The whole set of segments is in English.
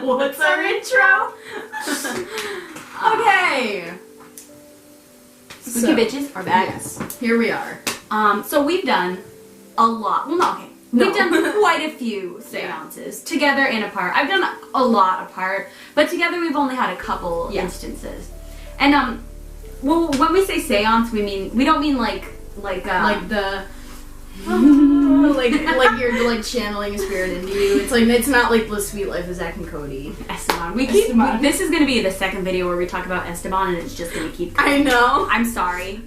What's our intro? Okay. Spooky bitches are back. Yes, here we are. So we've done a lot. Well, no, okay. No. We've done quite a few seances together and apart. I've done a lot apart, but together we've only had a couple instances. And well, when we say seance, we don't mean like the like you're like channeling a spirit into you. It's not like the Sweet Life of Zach and Cody. Esteban. This is gonna be the second video where we talk about Esteban, and it's just gonna keep going. I know. I'm sorry.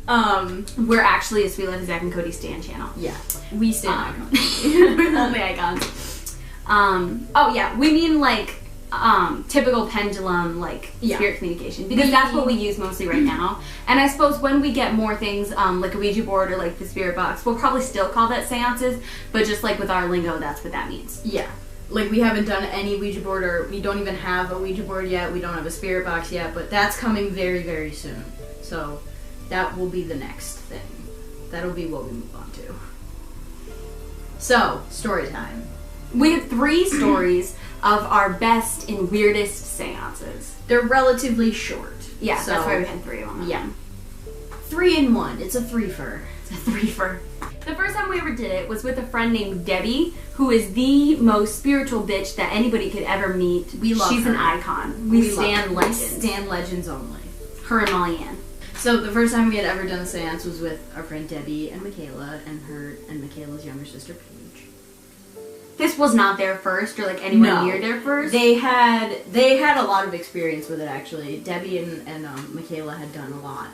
We're actually a Sweet Life of Zach and Cody stan channel. Yeah, we stand icons. Only icons. Oh yeah, we mean like typical pendulum spirit communication, because that's what we use mostly right now. And I suppose when we get more things like a Ouija board or like the spirit box, we'll probably still call that seances, but just like with our lingo, that's what that means. Yeah, like we haven't done any Ouija board, or we don't even have a Ouija board yet. We don't have a spirit box yet, but that's coming very, very soon. So that will be the next thing. That'll be what we move on to. So, story time. We have 3 stories of our best and weirdest seances. They're relatively short. Yeah, so, that's why we had 3 of them. Yeah. 3 in 1. It's a threefer. It's a threefer. The first time we ever did it was with a friend named Debbie, who is the most spiritual bitch that anybody could ever meet. We love She's her. an icon. We stand legends. We stand legends only. Her and Molly Ann. So the first time we had ever done a seance was with our friend Debbie and Michaela and Michaela's younger sister Paige. This was not their first, or like anywhere near their first. They had a lot of experience with it, actually. Debbie and Michaela had done a lot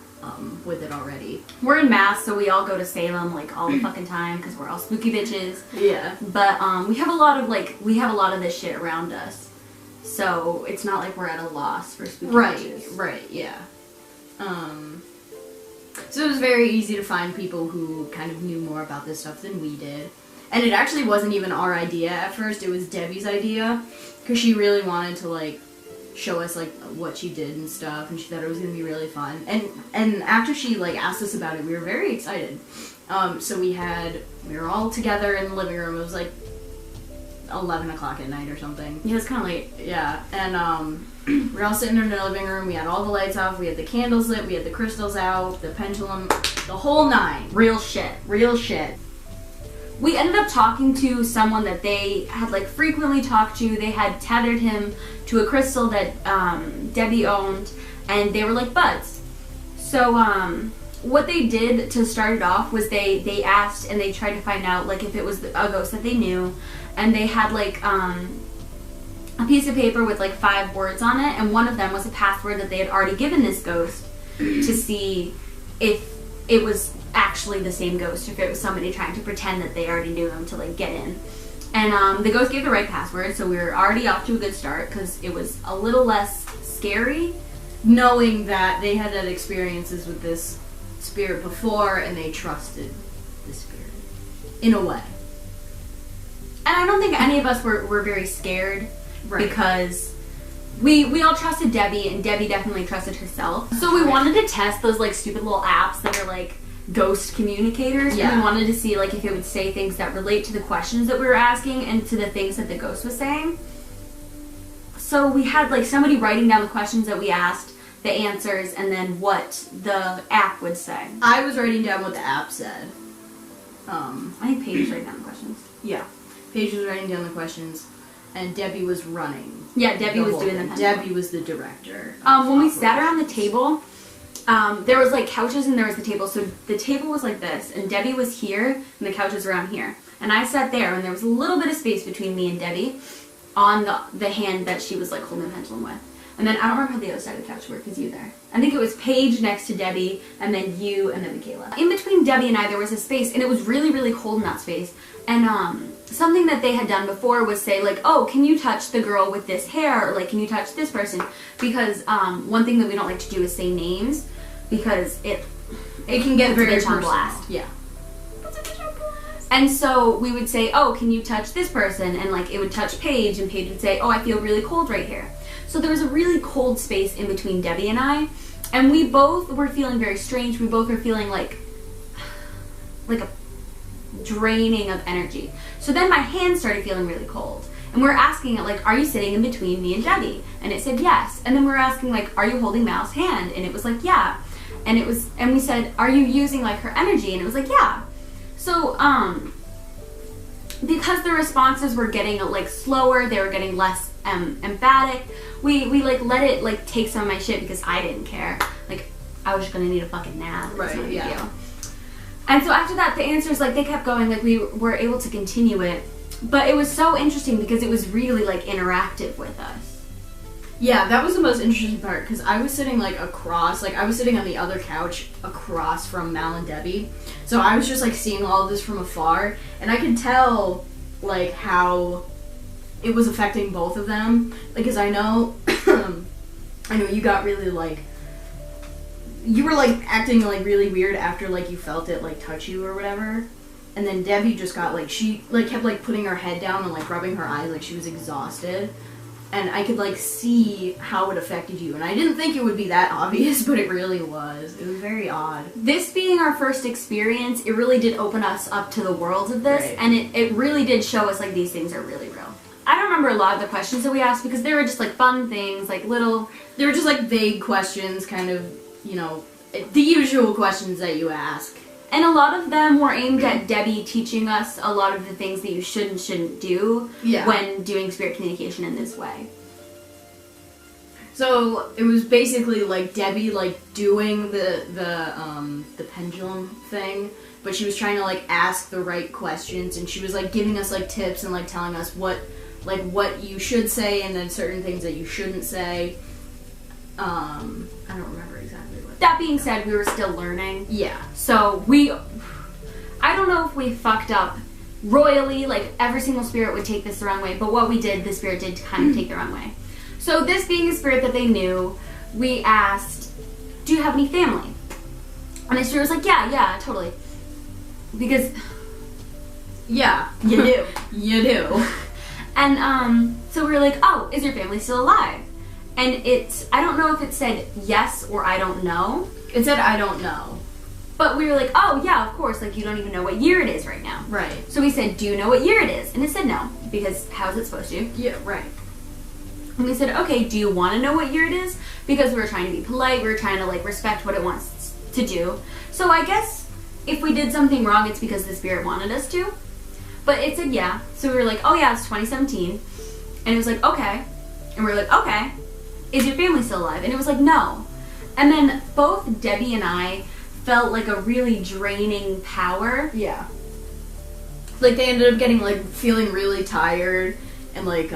with it already. We're in Mass, so we all go to Salem like all the fucking time because we're all spooky bitches. Yeah. But we have a lot of this shit around us, so it's not like we're at a loss for spooky bitches. Right, yeah. So it was very easy to find people who kind of knew more about this stuff than we did. And it actually wasn't even our idea at first, it was Debbie's idea, because she really wanted to like show us like what she did and stuff, and she thought it was going to be really fun. And after she like asked us about it, we were very excited. So we were all together in the living room. It was like 11 o'clock at night or something. Yeah, it was kind of late. Yeah, and we were all sitting in the living room. We had all the lights off. We had the candles lit. We had the crystals out, the pendulum, the whole 9. Real shit. Real shit. We ended up talking to someone that they had like frequently talked to. They had tethered him to a crystal that Debbie owned, and they were like buds. So what they did to start it off was they asked and they tried to find out like if it was a ghost that they knew, and they had like a piece of paper with like 5 words on it, and one of them was a password that they had already given this ghost to see if it was actually the same ghost, if it was somebody trying to pretend that they already knew them to like get in. And the ghost gave the right password, so we were already off to a good start because it was a little less scary knowing that they had had experiences with this spirit before and they trusted the spirit in a way. And I don't think any of us were very scared, because we all trusted Debbie, and Debbie definitely trusted herself. So we wanted to test those like stupid little apps that are like ghost communicators. Yeah. And we wanted to see like if it would say things that relate to the questions that we were asking and to the things that the ghost was saying. So we had like somebody writing down the questions that we asked, the answers, and then what the app would say. I was writing down what the app said. I think Paige was writing down the questions. Yeah. Paige was writing down the questions, and Debbie was running. Yeah, Debbie was doing the Debbie was the director. When we sat around the table, there was like couches and there was the table. So the table was like this, and Debbie was here, and the couches around here. And I sat there, and there was a little bit of space between me and Debbie on the hand that she was like holding the pendulum with. And then I don't remember how the other side of the couch worked, because you there. I think it was Paige next to Debbie, and then you, and then Michaela. In between Debbie and I, there was a space, and it was really, really cold in that space. And something that they had done before was say like, oh, can you touch the girl with this hair, or like, can you touch this person? Because one thing that we don't like to do is say names, because it can get very personal. Blast. Yeah. And so we would say, oh, can you touch this person? And like it would touch Paige, and Paige would say, oh, I feel really cold right here. So there was a really cold space in between Debbie and I, and we both were feeling very strange. We both were feeling like a draining of energy. So then my hand started feeling really cold, And we're asking it, like, are you sitting in between me and Debbie? And it said yes. And then we were asking, like, are you holding Mal's hand? And it was like, yeah. And we said, are you using, like, her energy? And it was like, yeah. So, because the responses were getting, like, slower, they were getting less emphatic, we like, let it, like, take some of my shit because I didn't care. Like, I was just gonna need a fucking nap. Right, no yeah. deal. And so after that, the answers, like, they kept going, like, we were able to continue it. But it was so interesting because it was really, like, interactive with us. Yeah, that was the most interesting part, because I was sitting, like, across, like, I was sitting on the other couch across from Mal and Debbie, so I was just, like, seeing all of this from afar, and I could tell, like, how it was affecting both of them, because I know, you got really, like, you were, like, acting, like, really weird after, like, you felt it, like, touch you or whatever. And then Debbie just got, like, she, like, kept, like, putting her head down and, like, rubbing her eyes like she was exhausted. And I could, like, see how it affected you. And I didn't think it would be that obvious, but it really was. It was very odd. This being our first experience, it really did open us up to the world of this. Right. And it really did show us, like, these things are really real. I don't remember a lot of the questions that we asked because they were just, like, fun things, like, little... They were just, like, vague questions, kind of, you know, the usual questions that you ask. And a lot of them were aimed at Debbie teaching us a lot of the things that you should and shouldn't do when doing spirit communication in this way. So it was basically like Debbie, like, doing the pendulum thing, but she was trying to, like, ask the right questions, and she was, like, giving us, like, tips and, like, telling us what you should say and then certain things that you shouldn't say. I don't remember exactly what. That being said, we were still learning. Yeah. So I don't know if we fucked up royally, like every single spirit would take this the wrong way, but what we did, the spirit did kind of take the wrong way. So this being a spirit that they knew, we asked, do you have any family? And the spirit was like, yeah, totally. Because... Yeah, you do. You do. And so we were like, oh, is your family still alive? And I don't know if it said yes or I don't know. It said I don't know. But we were like, oh, yeah, of course, like, you don't even know what year it is right now. Right. So we said, do you know what year it is? And it said no, because how is it supposed to? Yeah, right. And we said, okay, do you want to know what year it is? Because we were trying to be polite, we were trying to, like, respect what it wants to do. So I guess if we did something wrong, it's because the spirit wanted us to. But it said yeah. So we were like, oh, yeah, it's 2017. And it was like, okay. And we were like, okay. Is your family still alive? And it was like, no. And then both Debbie and I felt like a really draining power. Yeah. Like, they ended up getting, like, feeling really tired. And, like,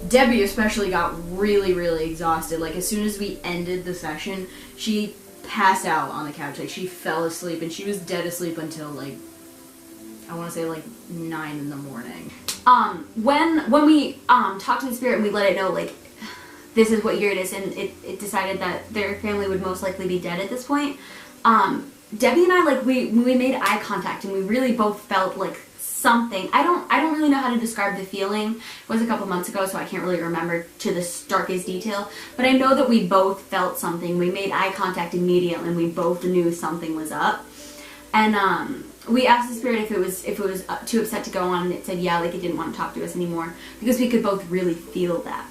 Debbie especially got really, really exhausted. Like, as soon as we ended the session, she passed out on the couch. Like, she fell asleep. And she was dead asleep until, like, I want to say, like, 9 in the morning. When we talked to the spirit and we let it know, like, this is what year it is, and it decided that their family would most likely be dead at this point, Debbie and I, like, we made eye contact, and we really both felt, like, something. I don't really know how to describe the feeling. It was a couple months ago, so I can't really remember to the starkest detail, but I know that we both felt something. We made eye contact immediately, and we both knew something was up. And we asked the spirit if it was too upset to go on, and it said yeah, like, it didn't want to talk to us anymore, because we could both really feel that.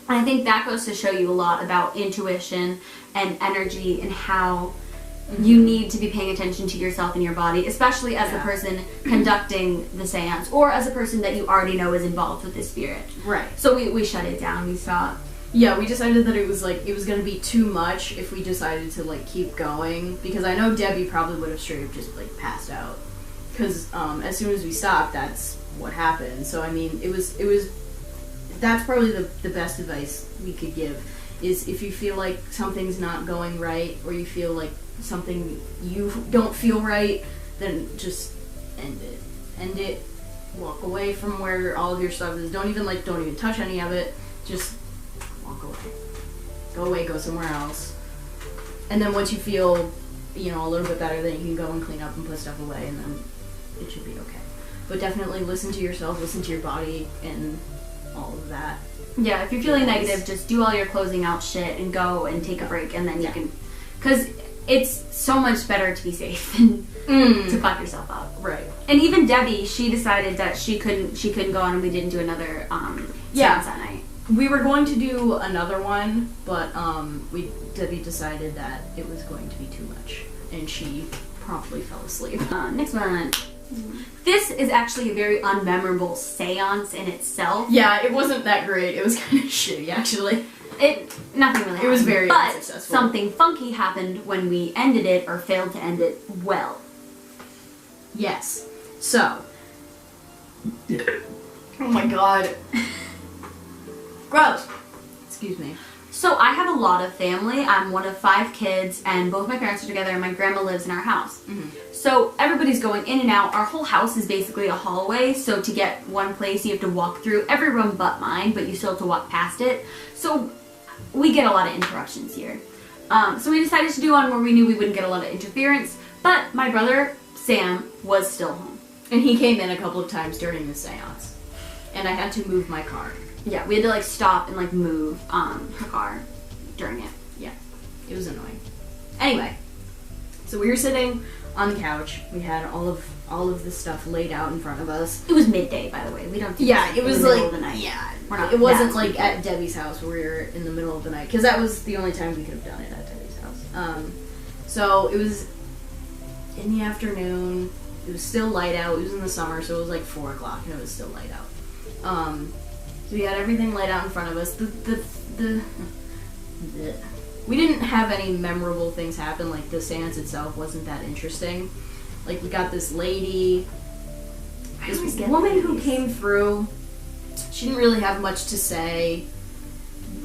And I think that goes to show you a lot about intuition and energy and how you need to be paying attention to yourself and your body, especially as the person conducting the seance, or as a person that you already know is involved with the spirit. Right. So we shut it down, we stopped. Yeah, we decided that it was going to be too much if we decided to, like, keep going, because I know Debbie probably would have straight up just, like, passed out. Because as soon as we stopped, that's what happened. So, I mean, that's probably the best advice we could give, is if you feel like something's not going right, or you feel like something you don't feel right, then just end it. End it. Walk away from where all of your stuff is. Don't even touch any of it. Just walk away. Go away, go somewhere else. And then once you feel, a little bit better, then you can go and clean up and put stuff away, and then it should be okay. But definitely listen to yourself, listen to your body, and all of that. Yeah, if you're feeling negative, just do all your closing out shit and go and take a break, and then you can... Because it's so much better to be safe than to fuck yourself up. Right. And even Debbie, she decided that she couldn't go on, and we didn't do another seance that night. We were going to do another one, but Debbie decided that it was going to be too much, and she promptly fell asleep. Next one. This is actually a very unmemorable seance in itself. Yeah, it wasn't that great. It was kind of shitty, actually. Nothing really happened. It was very but unsuccessful. Something funky happened when we ended it, or failed to end it well. Yes. So. Oh my god. Gross. Excuse me. So I have a lot of family. I'm one of 5 kids, and both my parents are together, and my grandma lives in our house. So everybody's going in and out. Our whole house is basically a hallway, so to get one place you have to walk through every room but mine, but you still have to walk past it. So we get a lot of interruptions here. So we decided to do one where we knew we wouldn't get a lot of interference, but my brother, Sam, was still home. And he came in a couple of times during the seance. And I had to move my car. Yeah, we had to like stop and like move her car during it. Yeah, it was annoying. Anyway, so we were sitting on the couch. We had all of this stuff laid out in front of us. It was midday, by the way. We don't do yeah, it was in the like middle of the night. Yeah, We're not it wasn't that like stupid. at Debbie's house where we were in the middle of the night, because that was the only time we could have done it at Debbie's house. So it was in the afternoon. It was still light out. It was in the summer, so it was like 4 o'clock, and it was still light out. So we had everything laid out in front of us. We didn't have any memorable things happen. Like, the seance itself wasn't that interesting. Like, we got this lady, this woman who came through. She didn't really have much to say.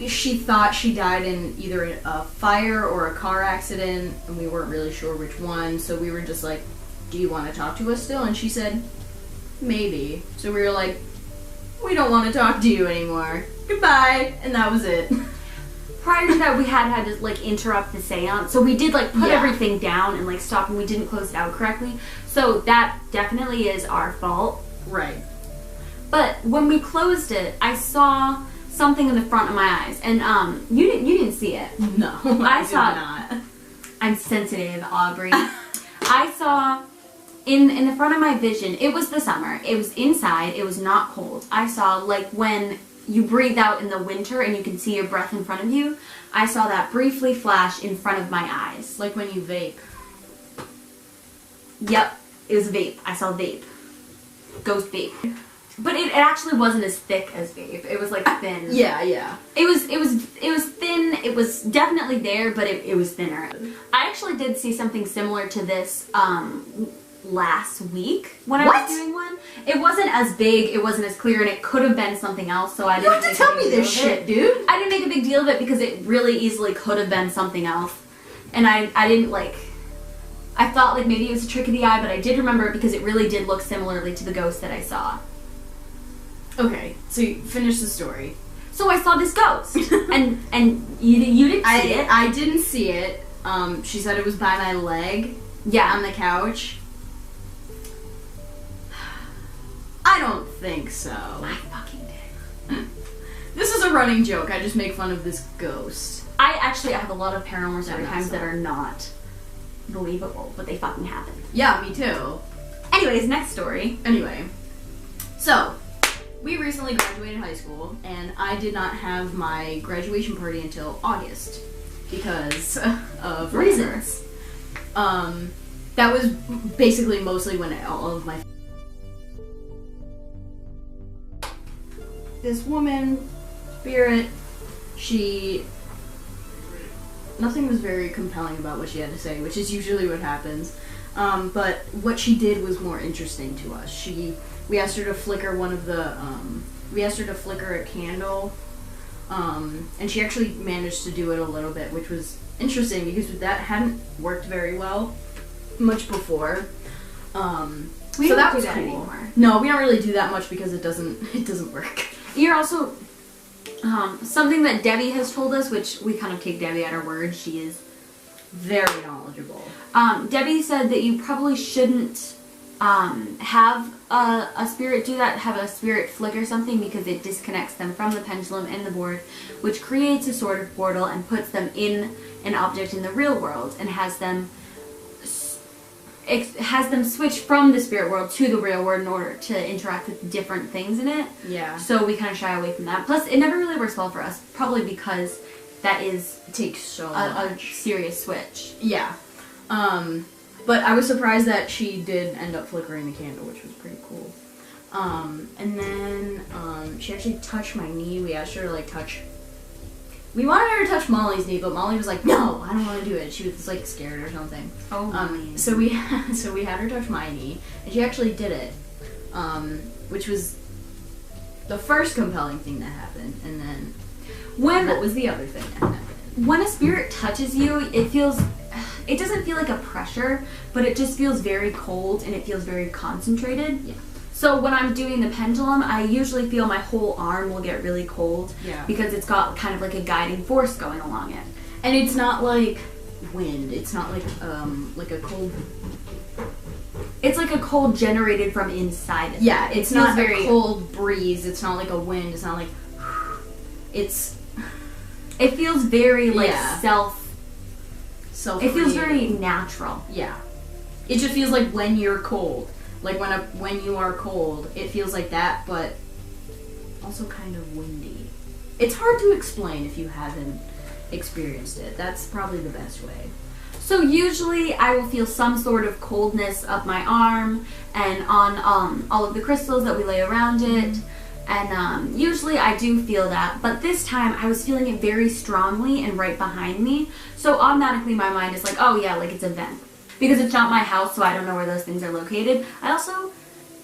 She thought she died in either a fire or a car accident, and we weren't really sure which one. So we were just like, do you want to talk to us still? And she said, maybe. So we were like, we don't want to talk to you anymore. Goodbye. And that was it. Prior to that, we had to like interrupt the seance, so we did like put everything down and like stop, and we didn't close it out correctly. So that definitely is our fault. Right. But when we closed it, I saw something in the front of my eyes, and you didn't see it. No, I saw not. I'm sensitive, Aubrey. I saw in the front of my vision. It was the summer. It was inside. It was not cold. I saw like when you breathe out in the winter and you can see your breath in front of you. I saw that briefly flash in front of my eyes. Like when you vape. Yep, it was vape. I saw vape. Ghost vape. But it actually wasn't as thick as vape. It was like thin. Yeah, yeah. It was thin. It was definitely there, but it was thinner. I actually did see something similar to this last week when I was doing one. It wasn't as big, it wasn't as clear, and it could have been something else, so I didn't You have to tell me this shit, dude. I didn't make a big deal of it because it really easily could have been something else. And I didn't like, I thought like maybe it was a trick of the eye, but I did remember it because it really did look similarly to the ghost that I saw. Okay, so you finish the story. So I saw this ghost, and you didn't see it. I didn't see it. She said it was by my leg. Yeah, on the couch. I don't think so. I fucking did. This is a running joke. I just make fun of this ghost. I have a lot of paranormal story times that are not believable, but they fucking happen. Yeah, me too. Anyways, next story. Anyway, so we recently graduated high school, and I did not have my graduation party until August because of reasons. That was basically mostly when all of my this woman, Spirit, nothing was very compelling about what she had to say, which is usually what happens. But what she did was more interesting to us. We asked her to flicker we asked her to flicker a candle, and she actually managed to do it a little bit, which was interesting because that hadn't worked very well much before. We so don't that do was that cool. anymore. No, we don't really do that much because it doesn't work. You're also something that Debbie has told us, which we kind of take Debbie at her word. She is very knowledgeable. Debbie said that you probably shouldn't have a spirit do that, have a spirit flick or something, because it disconnects them from the pendulum and the board, which creates a sort of portal and puts them in an object in the real world and has them switch from the spirit world to the real world in order to interact with different things in it. Yeah. So we kind of shy away from that. Plus, it never really works well for us, probably because that is It takes so a much. serious switch. Yeah. But I was surprised that she did end up flickering the candle, which was pretty cool. And then she actually touched my knee. We asked her to like touch. We wanted her to touch Molly's knee, but Molly was like, "No, I don't want to do it." She was like scared or something. Oh. So we had her touch my knee, and she actually did it, which was the first compelling thing that happened. And then what was the other thing that happened? When a spirit touches you, it doesn't feel like a pressure, but it just feels very cold and it feels very concentrated. Yeah. So when I'm doing the pendulum, I usually feel my whole arm will get really cold. Yeah. Because it's got kind of like a guiding force going along it. And it's not like wind. It's not like a cold. It's like a cold generated from inside of Yeah, it. it's not a cold breeze. It's not like a wind. It's not like. It feels very like self. It feels very natural. Yeah. It just feels like when you're cold. Like when you are cold, it feels like that, but also kind of windy. It's hard to explain if you haven't experienced it. That's probably the best way. So usually I will feel some sort of coldness up my arm and on all of the crystals that we lay around it. And usually I do feel that, but this time I was feeling it very strongly and right behind me. So automatically my mind is like, oh yeah, like it's a vent. Because it's not my house, so I don't know where those things are located. I also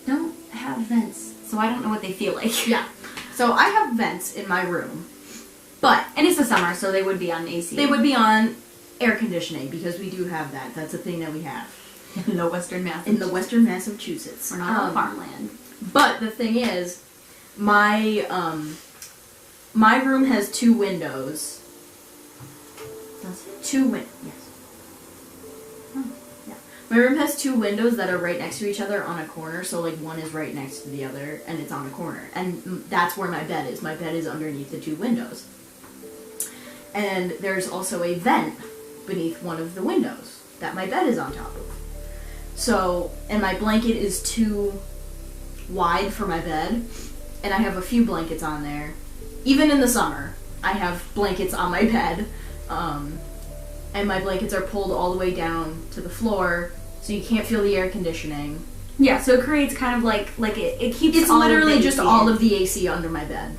don't have vents, so I don't know what they feel like. Yeah. So I have vents in my room, and it's the summer, so they would be on AC. They would be on air conditioning because we do have that. That's a thing that we have. In the Western Massachusetts. We're not on farmland. But the thing is, my room has 2 windows. Does it? 2 windows. Yes. My room has 2 windows that are right next to each other on a corner, so like one is right next to the other, and it's on a corner. And that's where my bed is. My bed is underneath the 2 windows. And there's also a vent beneath one of the windows that my bed is on top of. So, and my blanket is too wide for my bed, and I have a few blankets on there. Even in the summer, I have blankets on my bed. And my blankets are pulled all the way down to the floor, so you can't feel the air conditioning. Yeah, so it creates kind of like it keeps. It's all literally of the just AC all in. of the AC under my bed.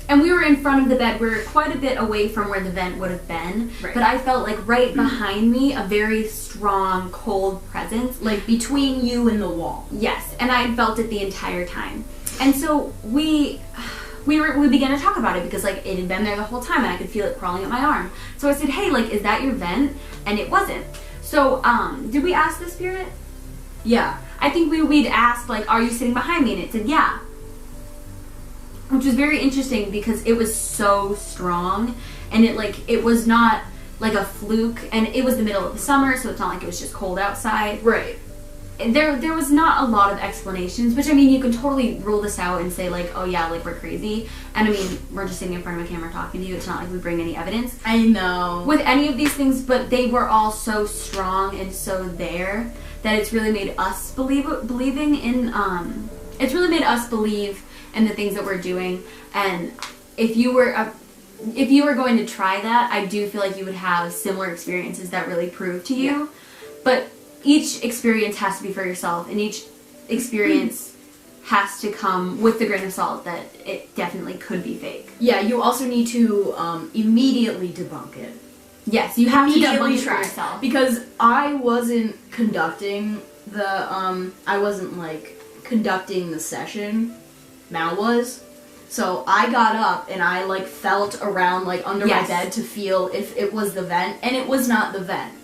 And we were in front of the bed. We were quite a bit away from where the vent would have been. Right. But I felt like right behind me a very strong, cold presence. Like between you and the wall. Yes, and I felt it the entire time. And so we began to talk about it because like it had been there the whole time and I could feel it crawling up my arm. So I said, hey, like, is that your vent? And it wasn't. So, did we ask the spirit? Yeah. I think we'd asked, like, are you sitting behind me? And it said, yeah. Which was very interesting because it was so strong and it was not like a fluke, and it was the middle of the summer, so it's not like it was just cold outside. Right. There was not a lot of explanations, which I mean, you can totally rule this out and say like, oh yeah, like we're crazy. And I mean, we're just sitting in front of a camera talking to you. It's not like we bring any evidence. I know. With any of these things, but they were all so strong and so there that it's really made us believe in the things that we're doing. And if you were going to try that, I do feel like you would have similar experiences that really prove to you. Yeah. But each experience has to be for yourself, and each experience has to come with the grain of salt that it definitely could be fake. Yeah, you also need to immediately debunk it. Yes, you have to debunk it for yourself. Because I wasn't conducting conducting the session. Mal was. So I got up and I like felt around like under my bed to feel if it was the vent, and it was not the vent.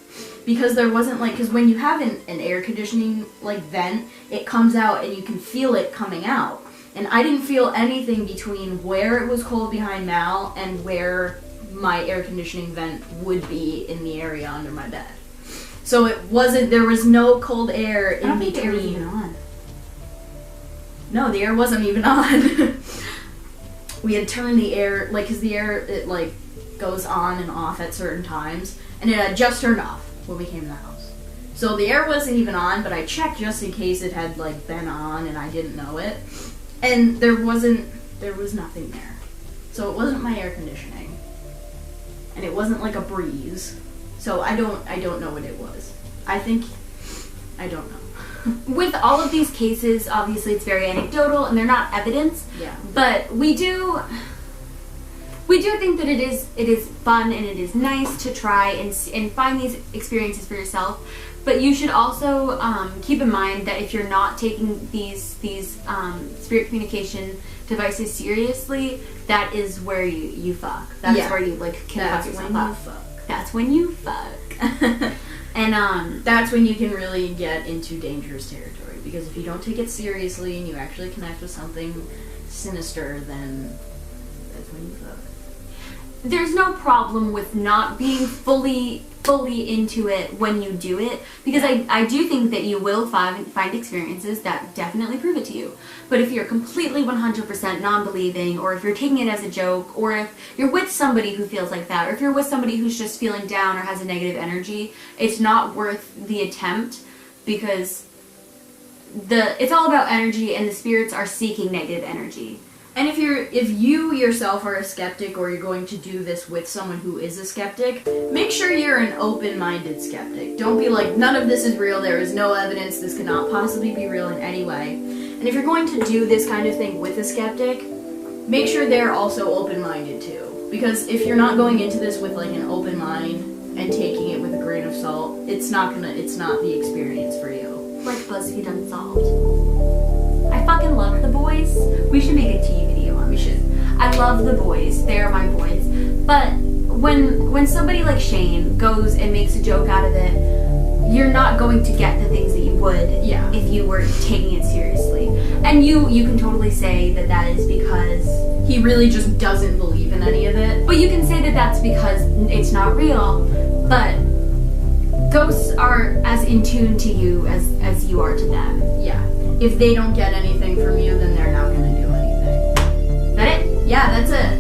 Because there wasn't like, because when you have an air conditioning like vent, it comes out and you can feel it coming out. And I didn't feel anything between where it was cold behind Mal and where my air conditioning vent would be in the area under my bed. So there was no cold air in I don't think the air was between. even on. No, the air wasn't even on. We had turned the air, like, because the air, it, like, goes on and off at certain times, and it had just turned off when we came in the house. So the air wasn't even on, but I checked just in case it had, like, been on and I didn't know it. And there was nothing there. So it wasn't my air conditioning. And it wasn't like a breeze. So I don't know what it was. I don't know. With all of these cases, obviously it's very anecdotal and they're not evidence. Yeah. But we do think that it is fun and it is nice to try and find these experiences for yourself. But you should also keep in mind that if you're not taking these spirit communication devices seriously, that is where you fuck. That's where you like can fuck yourself up. That's when you fuck. And that's when you can really get into dangerous territory, because if you don't take it seriously and you actually connect with something sinister, then that's when you fuck. There's no problem with not being fully into it when you do it, because I do think that you will find experiences that definitely prove it to you. But if you're completely 100% non-believing, or if you're taking it as a joke, or if you're with somebody who feels like that, or if you're with somebody who's just feeling down or has a negative energy, it's not worth the attempt, because it's all about energy and the spirits are seeking negative energy. And if you yourself are a skeptic, or you're going to do this with someone who is a skeptic, make sure you're an open-minded skeptic. Don't be like, none of this is real, there is no evidence, this could not possibly be real in any way. And if you're going to do this kind of thing with a skeptic, make sure they're also open-minded too. Because if you're not going into this with like an open mind and taking it with a grain of salt, it's not the experience for you. Like BuzzFeed Unsolved. I fucking love The Boys. We should make a TV video on this. We should. I love The Boys. They are my boys. But when somebody like Shane goes and makes a joke out of it, you're not going to get the things that you would if you were taking it seriously. And you can totally say that is because he really just doesn't believe in any of it. But you can say that that's because it's not real. But ghosts are as in tune to you as you are to them. Yeah. If they don't get anything from you, then they're not going to do anything. That it? Yeah, that's it.